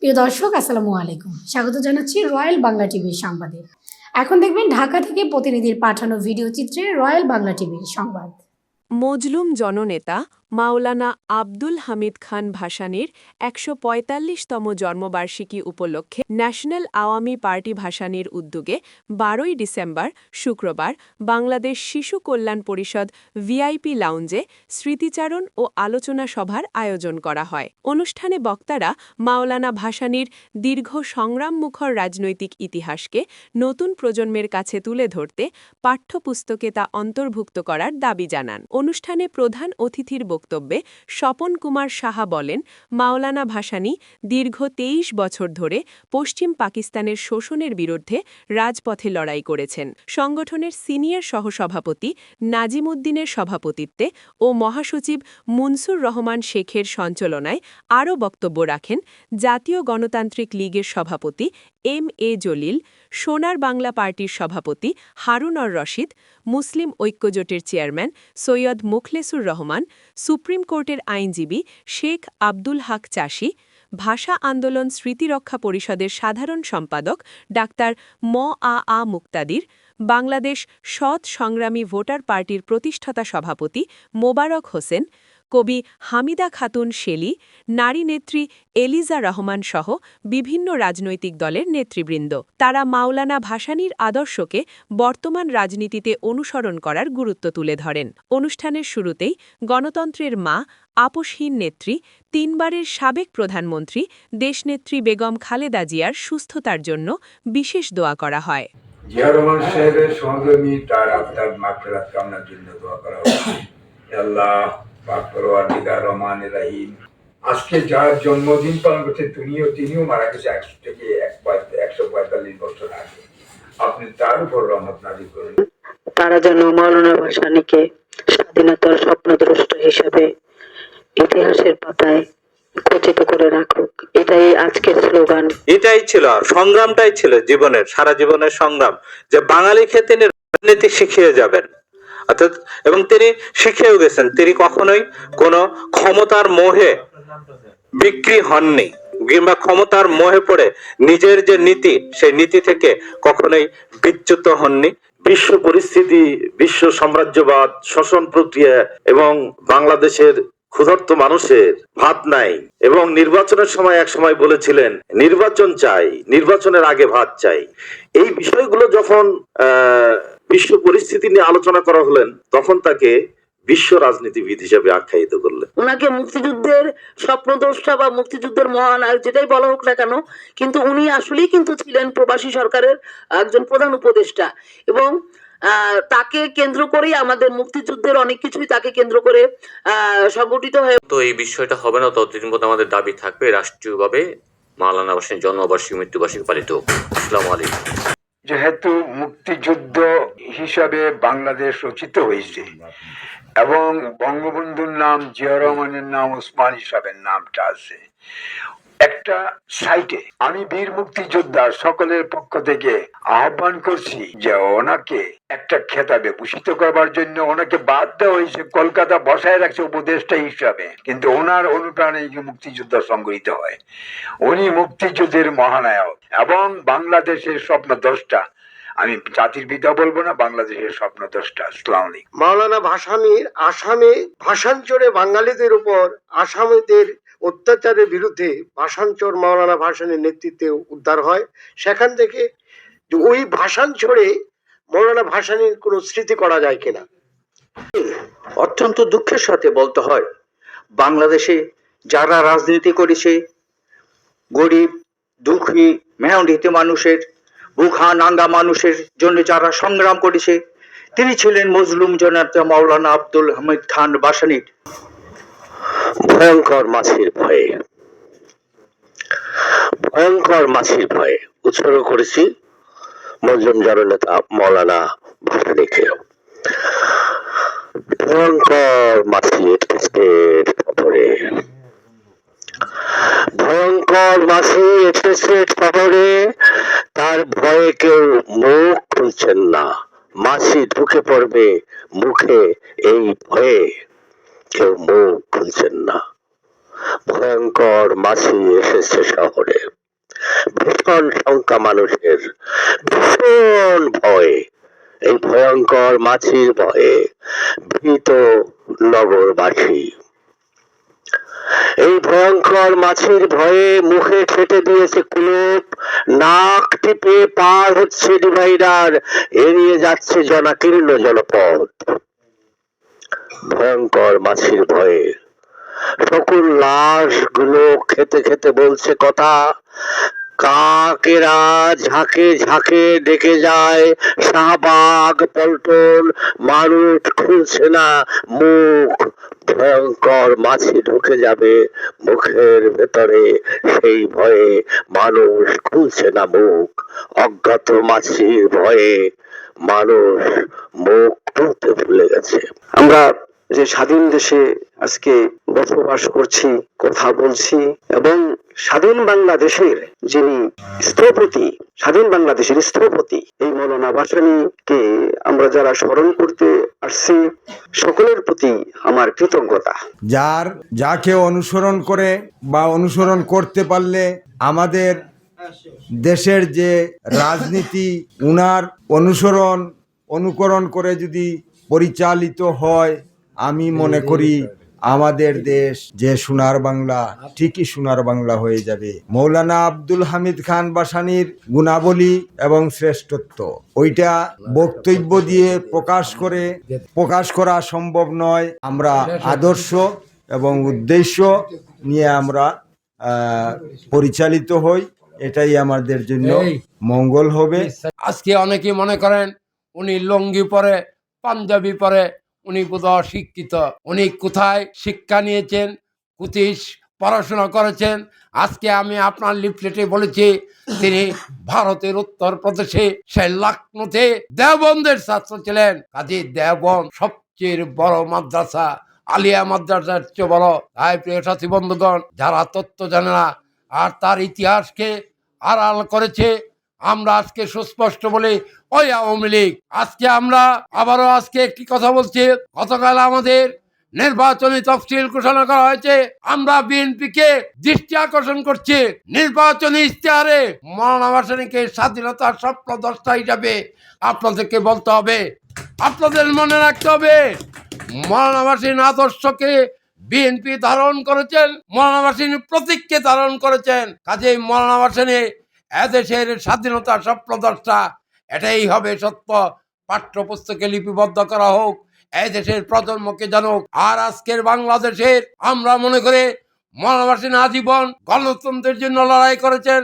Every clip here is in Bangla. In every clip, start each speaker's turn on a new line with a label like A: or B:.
A: প্রিয় দর্শক, আসসালামু আলাইকুম। স্বাগত জানাচ্ছি রয়্যাল বাংলা টিভির সংবাদে। এখন দেখবেন ঢাকা থেকে প্রতিনিধির পাঠানো ভিডিও চিত্রে রয়্যাল বাংলা টিভির সংবাদ।
B: মজলুম জননেতা মাওলানা আব্দুল হামিদ খান ভাসানীর ১৪৫তম জন্মবার্ষিকী উপলক্ষে ন্যাশনাল আওয়ামী পার্টি ভাসানীর উদ্যোগে ১২ই ডিসেম্বর শুক্রবার বাংলাদেশ শিশু কল্যাণ পরিষদ ভিআইপি লাউঞ্জে স্মৃতিচারণ ও আলোচনা সভার আয়োজন করা হয়। অনুষ্ঠানে বক্তারা মাওলানা ভাসানীর দীর্ঘ সংগ্রামমুখর রাজনৈতিক ইতিহাসকে নতুন প্রজন্মের কাছে তুলে ধরতে পাঠ্যপুস্তকে তা অন্তর্ভুক্ত করার দাবি জানান। অনুষ্ঠানে প্রধান অতিথির বক্তব্যে স্বপন কুমার সাহা বলেন, মাওলানা ভাসানী দীর্ঘ ২৩ বছর ধরে পশ্চিম পাকিস্তানের শোষণের বিরুদ্ধে রাজপথে লড়াই করেছেন। সংগঠনের সিনিয়র সহসভাপতি নাজিম উদ্দিনের সভাপতিত্বে ও মহাসচিব মুনসুর রহমান শেখের সঞ্চালনায় আরও বক্তব্য রাখেন জাতীয় গণতান্ত্রিক লীগের সভাপতি এম.এ. জলিল, সোনার বাংলা পার্টির সভাপতি হারুনর রশিদ, মুসলিম ঐক্যজোটের চেয়ারম্যান সৈয়দ মুখলেসুর রহমান, সুপ্রিম কোর্টের আইনজীবী শেখ আব্দুল হক চাষী, ভাষা আন্দোলন স্মৃতিরক্ষা পরিষদের সাধারণ সম্পাদক ডাক্তার ম.আ. মুক্তাদির, বাংলাদেশ সৎ সংগ্রামী ভোটার পার্টির প্রতিষ্ঠাতা সভাপতি মোবারক হোসেন, কবি হামিদা খাতুন শেলি, নারী নেত্রী এলিজা রহমান সহ বিভিন্ন রাজনৈতিক দলের নেতৃবৃন্দ। তারা মাওলানা ভাসানীর আদর্শকে বর্তমান রাজনীতিতে অনুসরণ করার গুরুত্ব তুলে ধরেন। অনুষ্ঠানের শুরুতেই গণতন্ত্রের মা, আপোষহীন নেত্রী, ৩ বারের সাবেক প্রধানমন্ত্রী দেশনেত্রী বেগম খালেদা জিয়ার সুস্থতার জন্য বিশেষ দোয়া করা হয়।
C: জিয়া রহমান সাহেবের সহধর্মী তার আত্মার মাগফিরাত কামনার জন্য দোয়া করা হচ্ছে। আল্লাহ পাক পরওয়ারদিগার রহমানির রহিম। আজকে যার জন্মদিন পালন করছে তিনিও মারা গেছে ১৪৫ বছর আগে। আপনি তার উপর রহমত নাযিল করুন।
D: তারা যেন মাওলানা ভাসানীকে স্বাধীনতার স্বপ্নদ্রষ্ট হিসেবে ইতিহাসের পাতায় খচিত করে রাখুক, এটাই আজকের স্লোগান।
E: এটাই ছিল সংগ্রামটাই ছিল জীবনের, সারা জীবনের সংগ্রাম, যে বাঙালি খেয়ে তিনি রাজনীতি শিখিয়ে যাবেন, অর্থাৎ এবং তিনি শিখিয়েও গেছেন। তিনি কখনোই কোনো ক্ষমতার মোহে বিক্রি হননি কিংবা ক্ষমতার মোহে পড়ে নিজের যে নীতি, সেই নীতি থেকে কখনোই বিচ্যুত হননি।
F: বিশ্ব পরিস্থিতি, বিশ্ব সাম্রাজ্যবাদ, শোষণ প্রক্রিয়া এবং বাংলাদেশের ক্ষুধার্ত মানুষের ভাত নাই, এবং নির্বাচনের সময় এক সময় বলেছিলেন নির্বাচন চাই, নির্বাচনের আগে ভাত চাই। এই বিষয়গুলো যখন বিশ্ব পরিস্থিতি নিয়ে আলোচনা করা হলেন, তখন তাকে বিশ্ব রাজনীতিবিদ হিসেবে আখ্যায়িত করলেন।
D: উনাকে মুক্তিযুদ্ধের স্বপ্নদ্রষ্টা বা মুক্তিযুদ্ধের মহানায়ক যেটাই বলা হোক না কেন, কিন্তু উনি আসলেই কিন্তু ছিলেন প্রবাসী সরকারের একজন প্রধান উপদেষ্টা, এবং তাকে কেন্দ্র করেই আমাদের মুক্তিযুদ্ধের অনেক কিছুই তাকে কেন্দ্র করে সংগঠিত হয়ে।
G: তো এই বিষয়টা হবে না, ততদিন পর্যন্ত আমাদের দাবি থাকবে রাষ্ট্রীয়ভাবে মাওলানা ভাসানীর জন্মবার্ষিকী মৃত্যুবার্ষিকী পালিত হোক। আসসালামু আলাইকুম।
C: যেহেতু মুক্তিযুদ্ধ হিসাবে বাংলাদেশ রচিত হয়েছে এবং বঙ্গবন্ধুর নাম, জিয়া রহমানের নাম, ওসমান সাহেবের নামটা আছে একটা সাইটে, আমি বীর মুক্তিযোদ্ধা সকলের পক্ষ থেকে আহ্বান করছি যে ওনাকে একটা খেতাবে ভূষিত করবার জন্য ওনাকে বাদ দেওয়া হয়েছে, কলকাতা বসায় রাখছে উপদেষ্টা হিসাবে, কিন্তু ওনার অনুপ্রাণে মুক্তিযুদ্ধ সংগঠিত হয়। উনি মুক্তিযুদ্ধের মহানায়ক এবং বাংলাদেশের স্বপ্নদ্রষ্টা। আমি জাতির পিতা বলবো না, বাংলাদেশের স্বপ্নদ্রষ্টা। আসসালামু আলাইকুম।
H: মাওলানা ভাসানীর আসামে ভাষাঞ্চরে বাঙালিদের উপর আসামিদের অত্যাচারের বিরুদ্ধে ভাষাঞ্চর মাওলানা ভাসানীর নেতৃত্বে উদ্ধার হয়। সেখান থেকে ওই ভাষাঞ্চরে মাওলানা ভাসানীর কোনো স্মৃতি করা যায় কিনা।
I: অত্যন্ত দুঃখের সাথে বলতে হয়, বাংলাদেশে যারা রাজনীতি করেছে, গরিব দুঃখী মেহনতি মানুষের, বুখা নাঙ্গা মানুষের জন্য যারা সংগ্রাম করেছে, তিনি ছিলেন মজলুম জননেতা মাওলানা আব্দুল হামিদ খান ভাসানীর
F: ভয়ঙ্কর মাছির ভয়ে, ভয়ঙ্কর মাছির ভয়ে উৎসর্গ করেছি মজলুম জননেতা মাওলানা ভাসানীকে। ভয়ঙ্কর মাছির পেটের খবরে, ভয়ঙ্কর মাছির পেটের খবরে, তার ভয়ে কেউ মুখ খুলছেন না। মাছি ঢুকে পড়বে মুখে, এই ভয়ে কেউ মুখ খুলছেন না। ভয়ঙ্কর মাছি এসেছে শহরে। ভীষণ সংখ্যা মানুষের, ভীষণ ভয়। এই ভয়ঙ্কর মাছির ভয়ে ভীত নগরবাসী। এই ভয়ঙ্কর মাছির ভয়ে মুখে ঠেটে দিয়েছে কুলুপ, নাক টিপে পার হচ্ছে ডিভাইডার, এড়িয়ে যাচ্ছে জনাকীর্ণ জনপদ। ভয়ঙ্কর মাছির ভয়ে সকল লাশ গুলো খেতে খেতে বলছে কথা। কাকেরা ঝাঁকে ঝাঁকে ডেকে যায়, শাহবাগ পল্টন, মানুষ খুলছে না মুখ। ভয়ঙ্কর মাছি ঢুকে যাবে মুখের ভেতরে, সেই ভয়ে মানুষ খুলছে না মুখ। অজ্ঞাত মাছির ভয়ে মানুষ মুখ খুলতে ভুলে গেছে। আমরা যে স্বাধীন দেশে আজকে বসবাস করছি, কথা বলছি, এবং স্বাধীন বাংলাদেশের যিনি স্থপতি, স্বাধীন বাংলাদেশের স্থপতি এই মৌলানা ভাসানীকে আমরা যারা স্মরণ করতে আসছি, সকলের প্রতি আমার কৃতজ্ঞতা।
J: যাকে অনুসরণ করে বা অনুসরণ করতে পারলে আমাদের দেশের যে রাজনীতি উনার অনুকরণ করে যদি পরিচালিত হয়, আমি মনে করি আমাদের দেশ যে সোনার বাংলা, ঠিকই সোনার বাংলা হয়ে যাবে। মৌলানা আব্দুল হামিদ খান ভাসানীর গুণাবলী এবং শ্রেষ্ঠত্ব ওইটা বক্তব্য দিয়ে প্রকাশ করা সম্ভব নয়। আমরা আদর্শ এবং উদ্দেশ্য নিয়ে আমরা পরিচালিত হই, এটাই আমাদের জন্য মঙ্গল হবে।
K: আজকে অনেকে মনে করেন উনি লুঙ্গি পরে, পাঞ্জাবি পরে, উনি বোধহয় শিক্ষিত। উনি কোথায় শিক্ষা নিয়েছেন, কোথায় পড়াশোনা করেছেন? আজকে আমি আপনার লিফলেটে বলেছি তিনি ভারতের উত্তর প্রদেশে সেই লখনৌতে দেওবন্দের ছাত্র ছিলেন। কাজী দেওবন্দ সবচেয়ে বড় মাদ্রাসা, আলিয়া মাদ্রাসার চেয়ে বড়। তাই প্রিয় সাথী বন্ধুগণ, যারা তথ্য জানে না আর তার ইতিহাসকে আড়াল করেছে, আমরা আজকে সুস্পষ্ট বলি ওই আওয়ামী লীগ। আজকে আমরা আবারও একটি কথা বলছি, গতকাল আমাদের নির্বাচনী তফসিল ঘোষণা করা হয়েছে। আমরা বিএনপিকে দৃষ্টি আকর্ষণ করছি, নির্বাচনী ইশতেহারে মৌলানা ভাসানীকে স্বাধীনতার স্বপ্নদ্রষ্টা হিসাবে আপনাদেরকে বলতে হবে, আপনাদের মনে রাখতে হবে মৌলানা ভাসানীর আদর্শকে বিএনপি ধারণ করেছেন, মৌলানা ভাসানীর প্রতীককে ধারণ করেছেন। কাজেই মৌলানা ভাসানী এদেশের স্বাধীনতার স্বপ্নদ্রষ্টা, এটাই হবে সত্য। পাঠ্যপুস্তকে লিপিবদ্ধ করা হোক, এই দেশের প্রজন্মকে জানুক। আর আজকের বাংলাদেশের আমরা মনে করি মৌলানা ভাসানী আজীবন গণতন্ত্রের জন্য লড়াই করেছেন,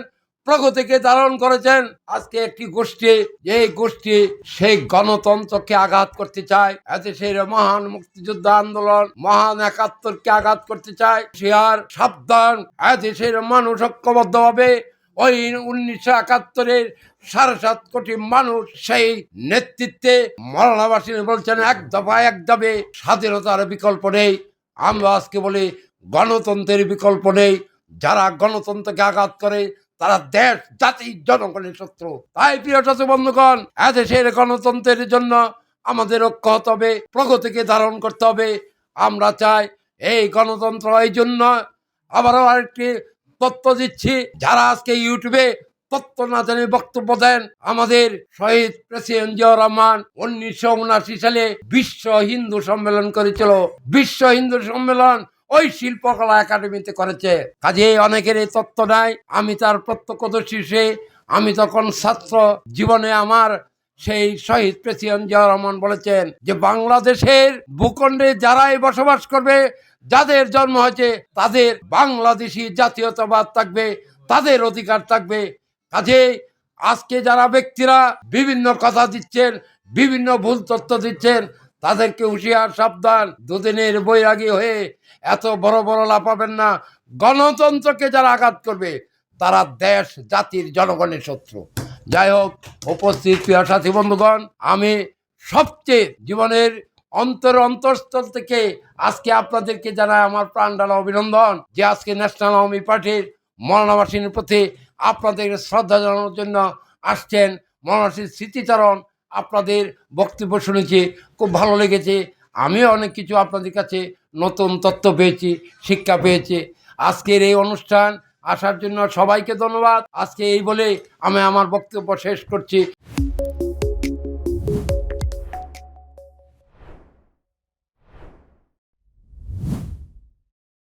K: প্রগতিকে ধারণ করেছেন। আজকে একটি গোষ্ঠী, যে গোষ্ঠী সেই গণতন্ত্রকে আঘাত করতে চায়, এদেশের মহান মুক্তিযুদ্ধ আন্দোলন, মহান ৭১কে আঘাত করতে চায়, সে আর সাবধান। এদেশের মানুষ ঐক্যবদ্ধ হবে। ওই ১৯৭১-এর ৭.৫ কোটি মানুষ সেই নেতৃত্বে মৌলানা ভাসানী বলছেন এক দফা এক দাবি, স্বাধীনতার বিকল্প নেই। আমরা আজকে বলি গণতন্ত্রের বিকল্প নেই। যারা গণতন্ত্রকে আঘাত করে তারা দেশ, জাতি, জনগণের শত্রু। তাই প্রিয় সাথী বন্ধুগণ, এদেশের গণতন্ত্রের জন্য আমাদের ঐক্য হতে হবে, প্রগতিকে ধারণ করতে হবে। আমরা চাই এই গণতন্ত্র, এই জন্য আবারও আরেকটি তথ্য দিচ্ছি, যারা আজকে ইউটিউবে তথ্য না জানে বক্তব্য দেন, আমাদের শহীদ প্রেসিডেন্ট জিয়াউর রহমান 1979 সালে বিশ্ব হিন্দু সম্মেলন করেছিল। বিশ্ব হিন্দু সম্মেলন ওই শিল্পকলা একাডেমিতে করেছে। কাজে অনেকের এই তথ্য নাই। আমি তার প্রত্যক্ষদর্শী, আমি তখন ছাত্র জীবনে আমার সেই শহীদ প্রেসিডেন্ট জিয়াউর রহমান বলেছেন যে বাংলাদেশের ভূখণ্ডে যারাই বসবাস করবে, যাদের জন্ম হয়েছে, তাদের বাংলাদেশি জাতীয়তাবাদ থাকবে, তাদের অধিকার থাকবে। কাজে আজকে যারা ব্যক্তিরা বিভিন্ন কথা দিচ্ছেন, বিভিন্ন ভুল তথ্য দিচ্ছেন, তাদেরকে হুঁশিয়ার, সাবধান। দুদিনের বৈরাগী হয়ে এত বড় বড় লাফাবেন না। গণতন্ত্রকে যারা আঘাত করবে তারা দেশ, জাতির, জনগণের শত্রু। যাই হোক, উপস্থিত প্রিয় সাথী বন্ধুগণ, আমি সবচেয়ে জীবনের অন্তরস্থল থেকে আজকে আপনাদেরকে জানাই আমার প্রাণ ঢালা অভিনন্দন, যে আজকে ন্যাশনাল আওয়ামী পার্টির মৌলানা ভাসানীর প্রতি আপনাদের শ্রদ্ধা জানানোর জন্য আসছেন। মৌলানা ভাসানীর স্মৃতিচারণ, আপনাদের বক্তব্য শুনেছি, খুব ভালো লেগেছে। আমিও অনেক কিছু আপনাদের কাছে নতুন তথ্য পেয়েছি, শিক্ষা পেয়েছি। আজকের এই অনুষ্ঠান আসার জন্য সবাইকে ধন্যবাদ। আজকে এই বলে আমি আমার বক্তব্য শেষ করছি।